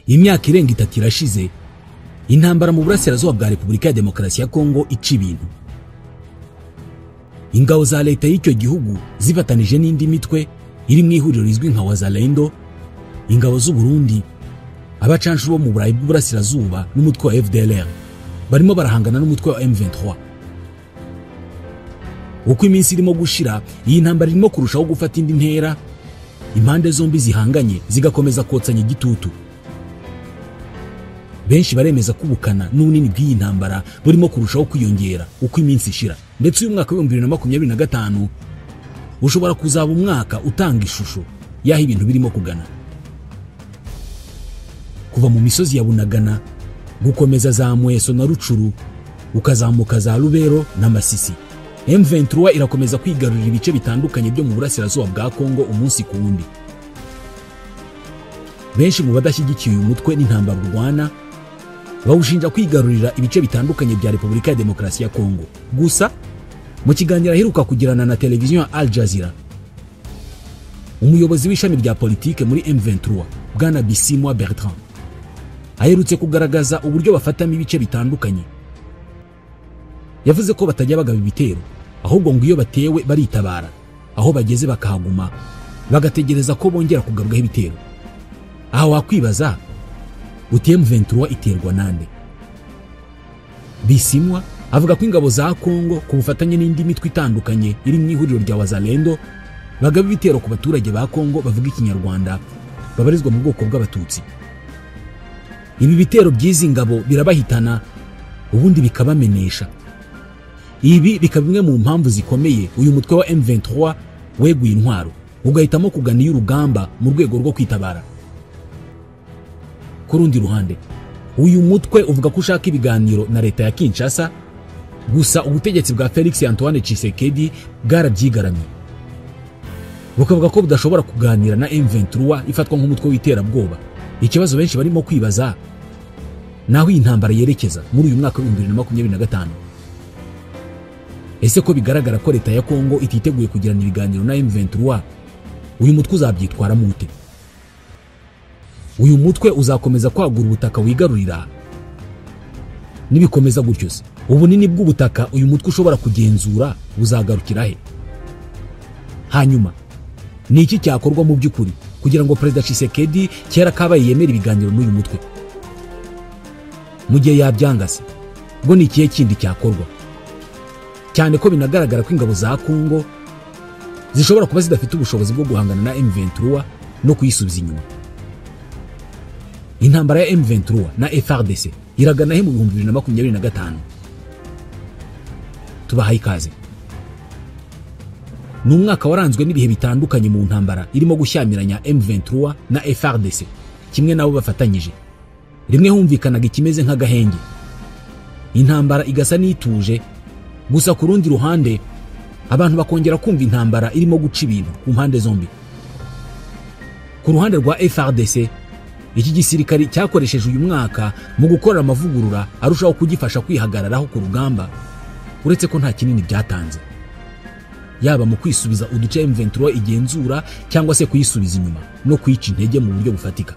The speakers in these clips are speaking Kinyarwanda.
Imyaka irenga 3 irashize intambara mu burasirazuba bwa Repubulika ya Demokarasi ya Kongo ica ibintu. Ingabo za leta y'icyo gihugu zifatanije n'indi mitwe iri mu ihuriro rizwi nka Wazalendo, ingabo z'u Burundi, abacanshu bo mu Burayi bw'uburasirazuba n'umutwe wa FDLR barimo barahangana n'umutwe wa M23. Uko iminsi irimo gushira, iyi ntambara irimo kurushaho gufata indi ntera, impande zombi zihanganye zigakomeza kotsanya igitutu. Benshi baremeza kubukana n'unini bw'iyi ntambara burimo kurushaho kwiyongera uko iminsi ishira, ndetse uyu mwaka wa 2025 ushobora kuzaba umwaka utanga ishusho yaho ibintu birimo kugana. Kuva mu misozi ya Bunagana gukomeza za Mweso na Rucuru ukazamuka za Rubero na Masisi, M23 irakomeza kwigarurira ibice bitandukanye byo mu burasirazuba bwa Kongo umunsi ku wundi. Benshi mu badashyigikiye uyu mutwe n'intambara urwana bawushinja kwigarurira ibice bitandukanye bya Repubulika ya Demokarasi ya Kongo. Gusa mu kiganiro aheruka kugirana na televiziyo ya Al Jazeera, umuyobozi w'ishami rya politike muri M23 Bwana Bisimwa Bertrand aherutse kugaragaza uburyo bafatamo ibice bitandukanye. Yavuze ko batajya bagaba ibitero, ahubwo ngo iyo batewe baritabara, aho bageze bakahaguma bagategereza ko bongera kugabwaho ibitero. Aho wakwibaza uti M23 iterwa nande? Bisimwa avuga ko ingabo za Kongo ku bufatanye n'indi mitwe itandukanye iri mu ihuriro rya Wazalendo bagaba ibitero ku baturage ba Kongo bavuga ikinyarwanda babarizwa mu bwoko bw'abatutsi. Ibi bitero by'izi ngabo birabahitana ubundi bikabamenesha. Ibi bikaba bimwe mu mpamvu zikomeye uyu mutwe wa M23 weguye intwaro ugahitamo kugana y'urugamba mu rwego rwo kwitabara. Ku rundi ruhande, uyu mutwe uvuga ko ushaka ibiganiro na leta ya Kinshasa, gusa ubutegetsi bwa Felix Antoine Tshisekedi bwarabyigaramye. Bukavuga ko budashobora kuganira na M23 ifatwa nk'umutwe w'iterabwoba. Ikibazo benshi barimo kwibaza naho iyi ntambara yerekeza muri uyu mwaka wa 2025. Ese ko bigaragara ko leta ya Kongo ititeguye kugirana ibiganiro na M23, uyu mutwe uzabyitwara mute? Uyu mutwe uzakomeza kwagura ubutaka wigarurira? Nibikomeza gutyo se, ubunini bw'ubutaka uyu mutwe ushobora kugenzura buzagarukira he? Hanyuma ni iki cyakorwa mu by'ukuri kugira ngo Perezida Tshisekedi kera kabaye yemera ibiganiro n'uyu mutwe? Mu gihe yabyangase, ngo ni ikihe kindi cyakorwa? Cyane ko binagaragara ko ingabo za Kongo zishobora kuba zidafite ubushobozi bwo guhangana na M23 no kuyisubiza inyuma. Intambara ya M23 na FARDC iragana he mu 2025? Tubahaye ikaze. Ni umwaka waranzwe n'ibihe bitandukanye mu ntambara irimo gushyamiranya M23 na FARDC kimwe nabo bafatanyije. Rimwe humvikanaga ikimeze nk'agahenge, intambara igasa n'ituje, gusa ku rundi ruhande abantu bakongera kumva intambara irimo guca ibintu ku mpande zombi. Ku ruhande rwa FARDC, iki gisirikari cyakoresheje uyu mwaka mu gukora amavugurura arushaho kugifasha kwihagararaho ku rugamba, uretse ko nta kinini byatanze, yaba mu kwisubiza uduce M23 igenzura cyangwa se kuyisubiza inyuma no kwica intege mu buryo bufatika.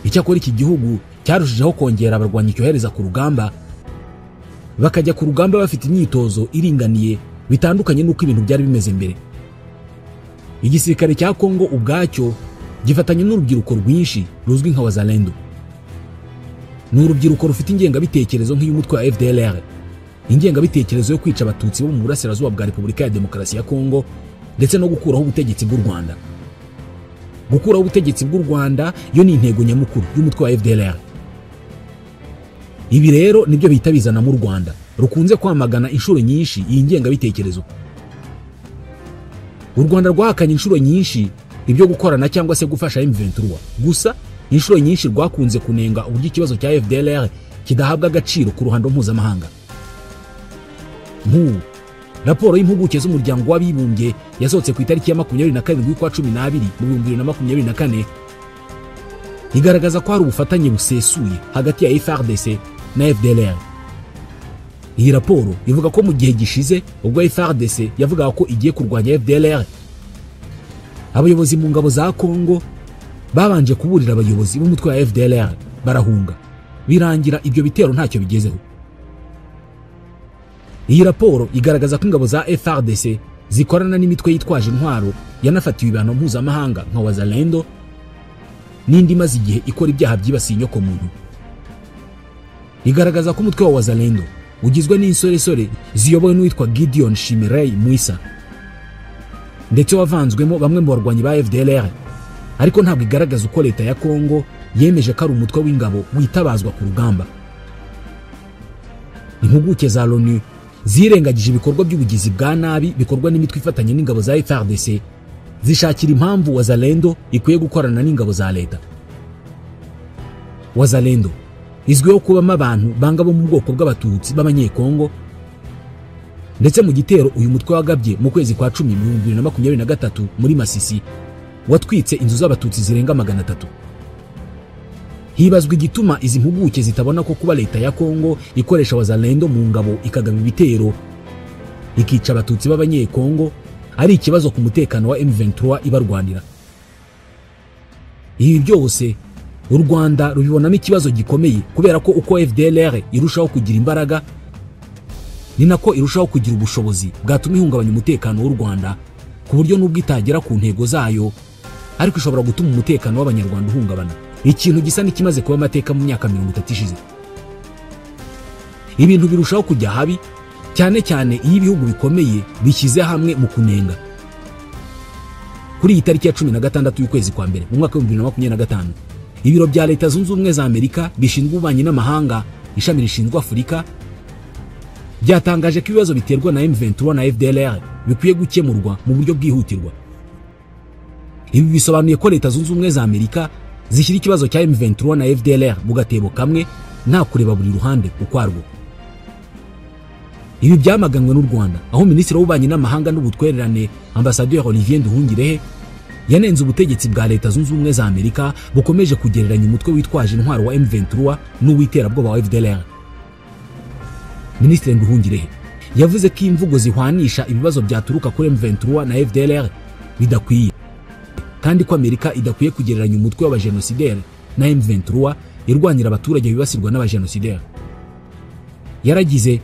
Icyakora iki gihugu cyarushijeho kongera abarwanyi cyohereza ku rugamba, bakajya ku rugamba bafite imyitozo iringaniye bitandukanye n'uko ibintu byari bimeze mbere. Igisirikare cya Kongo ubwacyo gifatanye n'urubyiruko rwinshi ruzwi nka Wazalendo. Ni urubyiruko rufite ingengabitekerezo nk'iy'umutwe wa FDLR, ingengabitekerezo yo kwica abatutsi bo mu burasirazuba bwa Repubulika ya Demokarasi ya Kongo ndetse no gukuraho ubutegetsi bw'u Rwanda. Gukuraho ubutegetsi bw'u Rwanda yo ni intego nyamukuru y'umutwe wa FDLR. Ibi rero nibyo bihita bizana mu Rwanda rukunze kwamagana inshuro nyinshi iyi ngengabitekerezo. U Rwanda rwahakanye inshuro nyinshi ibyo gukorana cyangwa se gufasha M23, gusa inshuro nyinshi rwakunze kunenga uburyo ikibazo cya FDLR kidahabwa agaciro ku ruhando mpuzamahanga. Raporo y'impuguke z'umuryango w'abibumbye yasohotse ku itariki ya 27 y'ukwa 12 mu 2024 igaragaza ko hari ubufatanye busesuye hagati ya FARDC na FDLR. Iyi raporo ivuga ko mu gihe gishize ubwo FARDC yavugaga ko igiye kurwanya FDLR, abayobozi mu ngabo za Kongo babanje kuburira abayobozi b'umutwe wa FDLR barahunga, birangira ibyo bitero ntacyo bigezeho. Iyi raporo igaragaza ko ingabo za FARDC zikorana n'imitwe yitwaje intwaro yanafatiwe ibihano mpuzamahanga nka Wazalendo n'indi maze igihe ikora ibyaha byibasiye inyoko muntu. Igaragaza ko umutwe wa Wazalendo ugizwe n'insoresore ziyobowe n'uwitwa Gideon Shimirey Muisa, ndetse wavanzwemo bamwe mu barwanyi ba FDLR, ariko ntabwo igaragaza uko leta ya Kongo yemeje ko ari umutwe w'ingabo witabazwa ku rugamba. Impuguke za Loni zirengagije ibikorwa by'ubugizi bwa nabi bikorwa n'imitwe ifatanye n'ingabo za FARDC, zishakira impamvu Wazalendo ikwiye gukorana n'ingabo za leta. Wazalendo izwiho kubamo abantu banga bo mu bwoko bw'abatutsi b'abanyekongo, ndetse mu gitero uyu mutwe wagabye mu kwezi kwa 10 2023 muri Masisi watwitse inzu z'abatutsi zirenga 300. Hibazwa igituma izi mpuguke zitabona ko kuba leta ya Kongo ikoresha Wazalendo mu ngabo ikagaba ibitero ikica abatutsi b'abanyekongo ari ikibazo ku mutekano wa M23 ibarwanira. Ibi byose u Rwanda rubibonamo ikibazo gikomeye, kubera ko uko FDLR irushaho kugira imbaraga ni nako irushaho kugira ubushobozi bwatuma ihungabanya umutekano w'u Rwanda, ku buryo n'ubwo itagera ku ntego zayo ariko ishobora gutuma umutekano w'abanyarwanda uhungabana, ikintu gisa n'ikimaze kuba amateka mu myaka 30 ishize. Ibintu birushaho kujya habi, cyane cyane iyo ibihugu bikomeye bishyize hamwe mu kunenga. Kuri iyi tariki ya 16 y'ukwezi kwa mbere mu mwaka wa 2025, ibiro bya Leta Zunze Ubumwe za Amerika bishinzwe ububanyi n'amahanga ishami rishinzwe Afurika byatangaje ko ibibazo biterwa na M23 na FDLR bikwiye gukemurwa mu buryo bwihutirwa. Ibi bisobanuye ko Leta Zunze Ubumwe za Amerika zishyira ikibazo cya M23 na FDLR mu gatebo kamwe nta kureba buri ruhande ukwarwo. Ibi byamaganwe n'u Rwanda, aho Minisitiri w'Ububanyi n'Amahanga n'Ubutwererane Ambassadeur Olivier Nduhungirehe yanenze ubutegetsi bwa Leta Zunze Ubumwe za Amerika bukomeje kugereranya umutwe witwaje intwaro wa M23 n'uwiterabwoba wa FDLR. Minisitiri Nduhungirehe yavuze ko imvugo zihwanisha ibibazo byaturuka kuri M23 na FDLR bidakwiye, kandi ko Amerika idakwiye kugereranya umutwe w'abajenosideri na M23 irwanira abaturage bibasirwa n'abajenosideri. Yaragize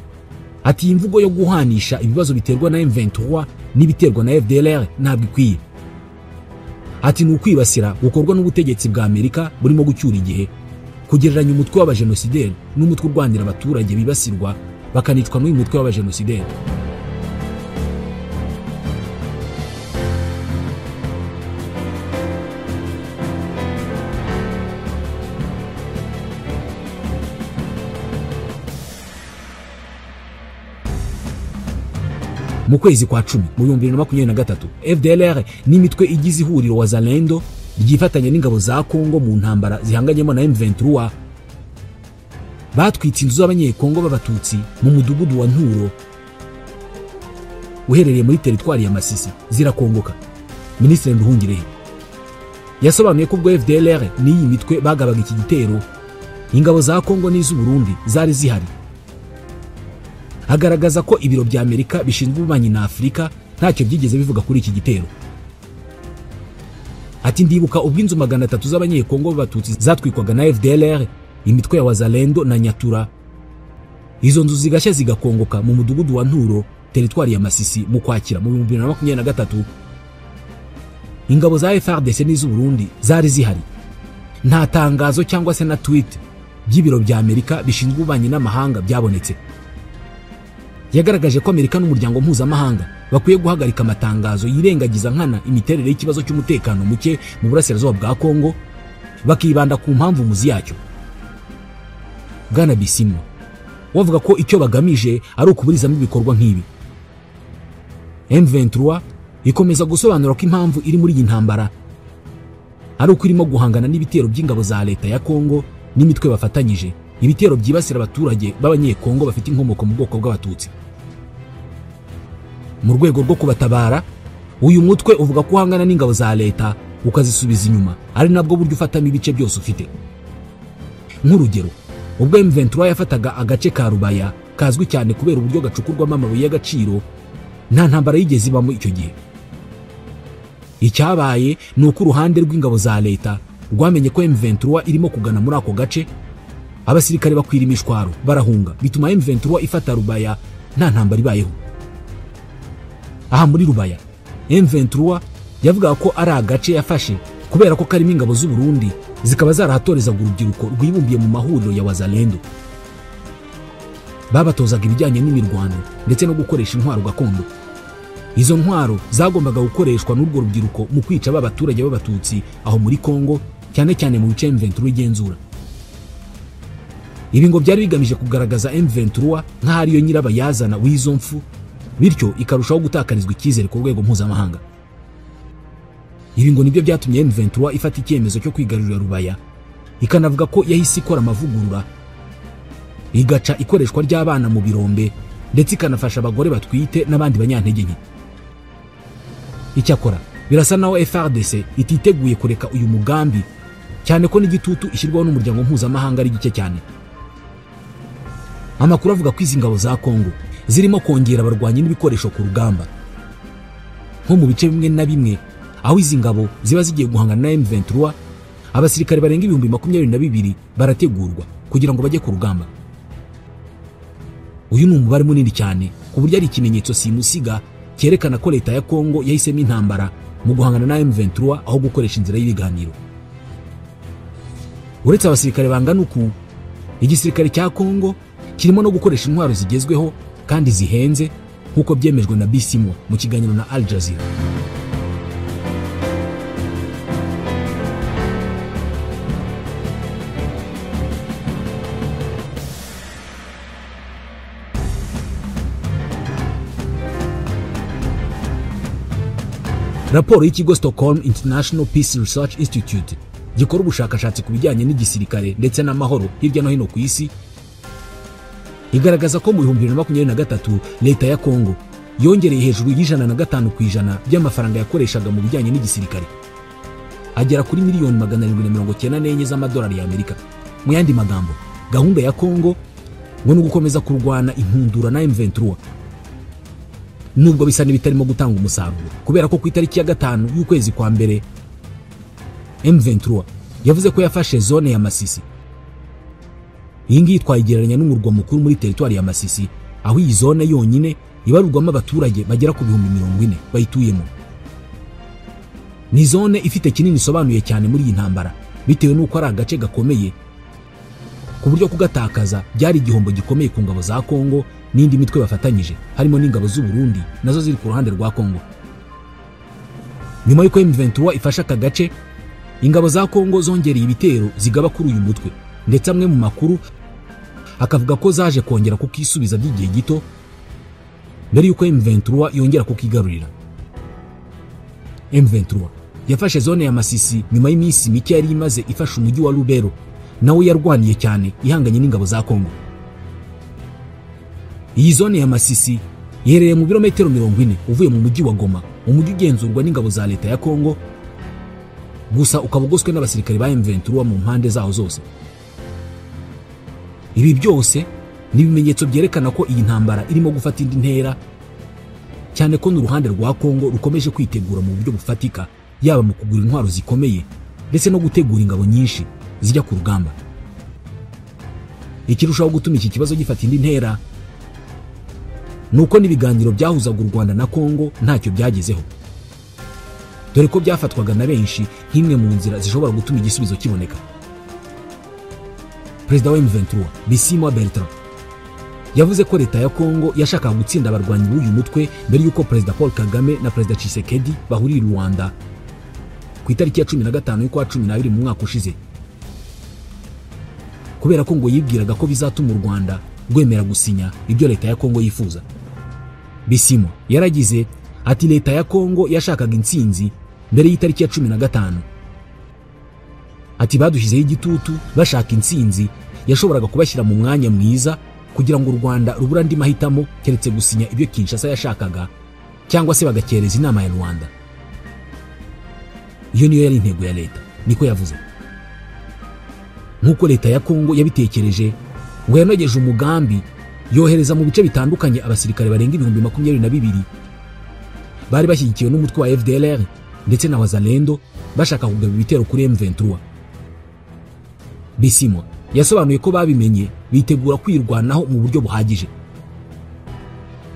ati imvugo yo guhanisha ibibazo biterwa na M23 n'ibiterwa na FDLR ntabwo ikwiye. Ati n'ukwibasira gukorwa n'ubutegetsi bwa Amerika burimo gucyura igihe kugereranya umutwe w'abajenosideri n'umutwe urwanira abaturage bibasirwa bakanicwa n'uyu mutwe w'abajenosideri. Mu kwezi kwa 10 mu 2023, FDLR n'imitwe igize ihuriro Wazalendo ryifatanya n'ingabo za Kongo mu ntambara zihanganyemo na M23 batwitse inzu z'abanyekongo b'abatutsi mu mudugudu wa Nturo uherereye muri teritwari ya Masisi zirakongoka. Minisitiri Nduhungirehe yasobanuye ko ubwo FDLR n'iyi mitwe bagabaga iki gitero, ingabo za Kongo n'iz'u Burundi zari zihari. Agaragaza ko ibiro bya Amerika bishinzwe ububanyi na Afurika ntacyo byigeze bivuga kuri iki gitero. Ati ndibuka ubwo inzu 300 z'abanyekongo b'abatutsi zatwikwaga na FDLR, imitwe ya Wazalendo na Nyatura. Izo nzu zigashya zigakongoka mu mudugudu wa Nturo, teritwari ya Masisi mu Kwakira mu 2023. Ingabo za FARDC n'iz'u Burundi zari zihari. Nta tangazo cyangwa se na tweet by'ibiro bya Amerika bishinzwe ububanyi n'amahanga byabonetse. Yagaragaje ko Amerika n'umuryango mpuzamahanga bakwiye guhagarika amatangazo yirengagiza nkana imiterere y'ikibazo cy'umutekano muke mu burasirazuba bwa Kongo, bakibanda ku mpamvu muzi yacyo. Bwana Bisimwa wavuga ko icyo bagamije ari ukuburizamo ibikorwa nk'ibi. M23 ikomeza gusobanura ko impamvu iri muri iyi ntambara ari uko irimo guhangana n'ibitero by'ingabo za leta ya Kongo n'imitwe bafatanyije, ibitero byibasira abaturage b'abanyekongo bafite inkomoko mu bwoko bw'abatutsi. Mu rwego rwo kubatabara, uyu mutwe uvuga ko uhangana n'ingabo za leta ukazisubiza inyuma, ari nabwo buryo ufatamo ibice byose ufite. Nk'urugero, ubwo M23 yafataga agace ka Rubaya kazwi cyane kubera uburyo gacukurwamo amabuye y'agaciro, nta ntambara yigeze ibamo icyo gihe. Icyabaye ni uko uruhande rw'ingabo za leta rwamenye ko M23 irimo kugana muri ako gace, abasirikare bakwira imishwaro barahunga, bituma M23 ifata Rubaya nta ntambara ibayeho. Aha muri Rubaya M23 yavuga ko ari agace yafashe kubera ko karimo ingabo z'u Burundi zikaba zarahatorezaga urubyiruko rwibumbiye mu mahuriro ya Wazalendo. Babatozaga ibijyanye n'imirwano ndetse no gukoresha intwaro gakondo. Izo ntwaro zagombaga gukoreshwa n'urwo rubyiruko mu kwica abaturage b'abatutsi aho muri Kongo, cyane cyane mu bice M23 igenzura. Ibi ngo byari bigamije kugaragaza M23 nk'ahari yo nyirabayazana w'izo mfu, bityo ikarushaho gutakarizwa icyizere ku rwego mpuzamahanga. Ibi ngo nibyo byatumye M23 ifata icyemezo cyo kwigarurira Rubaya, ikanavuga ko yahise ikora amavugurura, igaca ikoreshwa ry'abana mu birombe ndetse ikanafasha abagore batwite n'abandi banyantege nke. Icyakora birasa naho FARDC ititeguye kureka uyu mugambi, cyane ko n'igitutu ishyirwaho n'umuryango mpuzamahanga ari gike cyane. Amakuru avuga ko izi ngabo za Kongo zirimo kongera abarwanyi n'ibikoresho ku rugamba, nko mu bice bimwe na bimwe aho izi ngabo ziba zigiye guhangana na M23, abasirikare barenga 22,000 barategurwa kugira ngo bajye ku rugamba. Uyu ni umubare munini cyane ku buryo ari ikimenyetso simusiga cyerekana ko leta ya Kongo yahisemo intambara mu guhangana na M23 aho gukoresha inzira y'ibiganiro. Uretse abasirikare bangana uku, igisirikare cya Kongo kirimo no gukoresha intwaro zigezweho kandi zihenze nk'uko byemejwe na Bisimwa mu kiganiro na Al Jazeera. Raporo y'ikigo Stockholm International Peace Research Institute gikora ubushakashatsi ku bijyanye n'igisirikare ndetse n'amahoro hirya no hino ku isi igaragaza ko mu 2023 leta ya Kongo yongereye hejuru y'105% by'amafaranga yakoreshaga mu bijyanye n'igisirikare, agera kuri miliyoni 794 z'amadolari y'Amerika. Mu yandi magambo, gahunda ya Kongo ngo gukomeza kurwana impundura na M23, nubwo bisa n'ibitarimo gutanga umusaruro, kubera ko ku itariki ya 5 y'ukwezi kwa mbere M23 yavuze ko yafashe zone ya Masisi. Iyi ngiyi twayigereranya n'umurwa mukuru muri teritwari ya Masisi, aho iyi zone yonyine ibarurwamo abaturage bagera ku 40,000 bayituyemo. Ni zone ifite kinini isobanuye cyane muri iyi ntambara, bitewe n'uko ari agace gakomeye ku buryo kugatakaza byari igihombo gikomeye ku ngabo za Kongo n'indi mitwe bafatanyije, harimo n'ingabo z'u Burundi nazo ziri ku ruhande rwa Kongo. Nyuma y'uko M23 ifasha aka gace, ingabo za Kongo zongereye ibitero zigaba kuri uyu mutwe, ndetse amwe mu makuru akavuga ko zaje kongera kukisubiza by'igihe gito mbere y'uko M23 yongera kukigarurira. M23 yafashe zone ya Masisi nyuma y'iminsi mike yari imaze ifasha umujyi wa Lubero, nawe yarwaniye cyane ihanganye n'ingabo za Kongo. Iyi zone ya Masisi iherereye mu birometero 40 uvuye mu mujyi wa Goma, umujyi ugenzurwa n'ingabo za leta ya Kongo, gusa ukabugoswe n'abasirikare ba M23 mu mpande zaho zose. Ibi byose ni ibimenyetso byerekana ko iyi ntambara irimo gufata indi ntera, cyane ko n'uruhande rwa Kongo rukomeje kwitegura mu buryo bufatika, yaba mu kugura intwaro zikomeye ndetse no gutegura ingabo nyinshi zijya ku rugamba. Ikirushaho gutuma iki kibazo gifata indi ntera nuko n'ibiganiro byahuzaga u Rwanda na Kongo ntacyo byagezeho, dore ko byafatwaga na benshi nk'imwe mu nzira zishobora gutuma igisubizo kiboneka. Perezida wa M23 Bisimwa Bertrand yavuze ko leta ya Kongo yashakaga gutsinda abarwanyi b'uyu mutwe mbere y'uko Perezida Paul Kagame na Perezida Tshisekedi bahurira i Rwanda ku itariki ya 15 y'ukwa 12 mu mwaka ushize, kubera ko ngo yibwiraga ko bizatuma u Rwanda rwemera gusinya ibyo leta ya Kongo yifuza. Bisimwa yaragize ati leta ya Kongo yashakaga intsinzi mbere y'itariki ya 15. Ati badushyizeho igitutu bashaka intsinzi yashoboraga kubashyira mu mwanya mwiza kugira ngo u Rwanda rubura andi mahitamo keretse gusinya ibyo Kinshasa yashakaga, cyangwa se bagakereza inama ya Rwanda. Iyo niyo yari intego ya leta, niko yavuze. Nkuko leta ya Kongo yabitekereje, ngo yanogeje umugambi yohereza mu bice bitandukanye abasirikare barenga 22,000 bari bashyigikiwe n'umutwe wa FDLR ndetse na Wazalendo bashaka kugaba ibitero kuri M23. Bisimwa yasobanuye ko babimenye bitegura kwirwanaho mu buryo buhagije.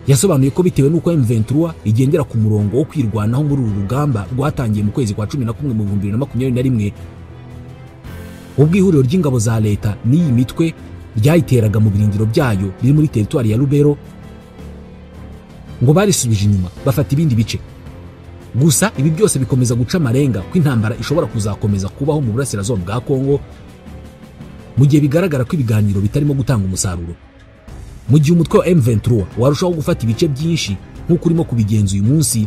Yasobanuye ko bitewe n'uko M23 igendera ku murongo wo kwirwanaho muri uru rugamba rwatangiye mu kwezi kwa 11 mu 2021, ubwo ihuriro ry'ingabo za leta n'iyi mitwe ryayiteraga mu birindiro byayo biri muri teritwari ya Lubero, ngo barisubije inyuma bafata ibindi bice. Gusa ibi byose bikomeza guca amarenga ko intambara ishobora kuzakomeza kubaho mu burasirazuba bwa Kongo, mu gihe bigaragara ko ibiganiro bitarimo gutanga umusaruro. Mu gihe umutwe wa M23 warushaho gufata ibice byinshi nk'uko urimo kubigenza uyu munsi,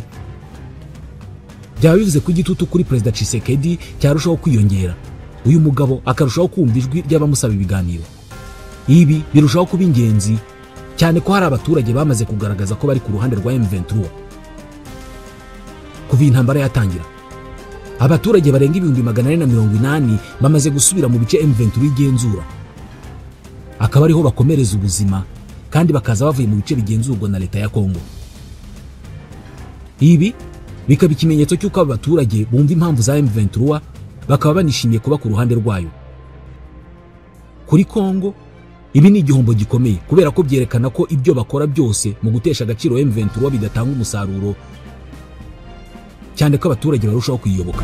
byaba bivuze ko igitutu kuri Perezida Tshisekedi cyarushaho kwiyongera, uyu mugabo akarushaho kumva ijwi ry'abamusaba ibiganiro. Ibi birushaho kuba ingenzi cyane ko hari abaturage bamaze kugaragaza ko bari ku ruhande rwa M23. Kuva intambara yatangira, abaturage barenga 480 bamaze gusubira mu bice M23 igenzura, akaba ariho bakomereza ubuzima kandi bakaza bavuye mu bice bigenzurwa na leta ya Kongo. Ibi bikaba ikimenyetso cy'uko abaturage bumva impamvu za M23 bakaba banishimiye kuba ku ruhande rwayo. Kuri Kongo ibi ni igihombo gikomeye kubera ko byerekana ko ibyo bakora byose mu gutesha agaciro M23 bidatanga umusaruro, cyane ko abaturage barushaho kuyiyoboka.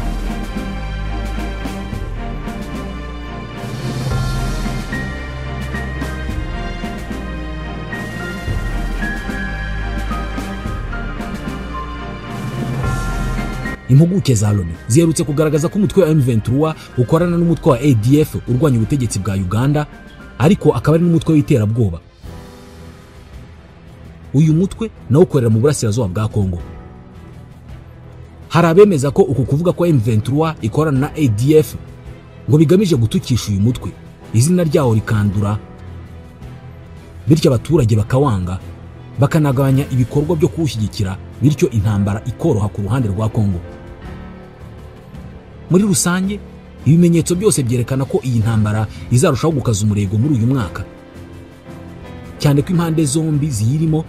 Impuguke za Loni ziherutse kugaragaza ko umutwe wa M23 ukorana n'umutwe wa ADF urwanya ubutegetsi bwa Uganda, ariko akaba ari n'umutwe w'iterabwoba. Uyu mutwe nawo ukorera mu burasirazuba bwa Kongo. Hari abemeza ko uku kuvuga ko M23 ikorana na ADF ngo bigamije gutukisha uyu mutwe, izina ryawo rikandura, bityo abaturage bakawanga, bakanagabanya ibikorwa byo kuwushyigikira, bityo intambara ikoroha ku ruhande rwa Kongo. Muri rusange ibimenyetso byose byerekana ko iyi ntambara izarushaho gukaza umurego muri uyu mwaka, cyane ko impande zombi ziyirimo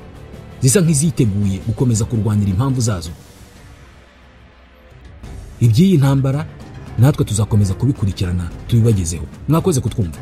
zisa nk'iziteguye gukomeza kurwanira impamvu zazo. Iby'iyi ntambara natwe tuzakomeza kubikurikirana tubibagezeho. Mwakoze kutwumva.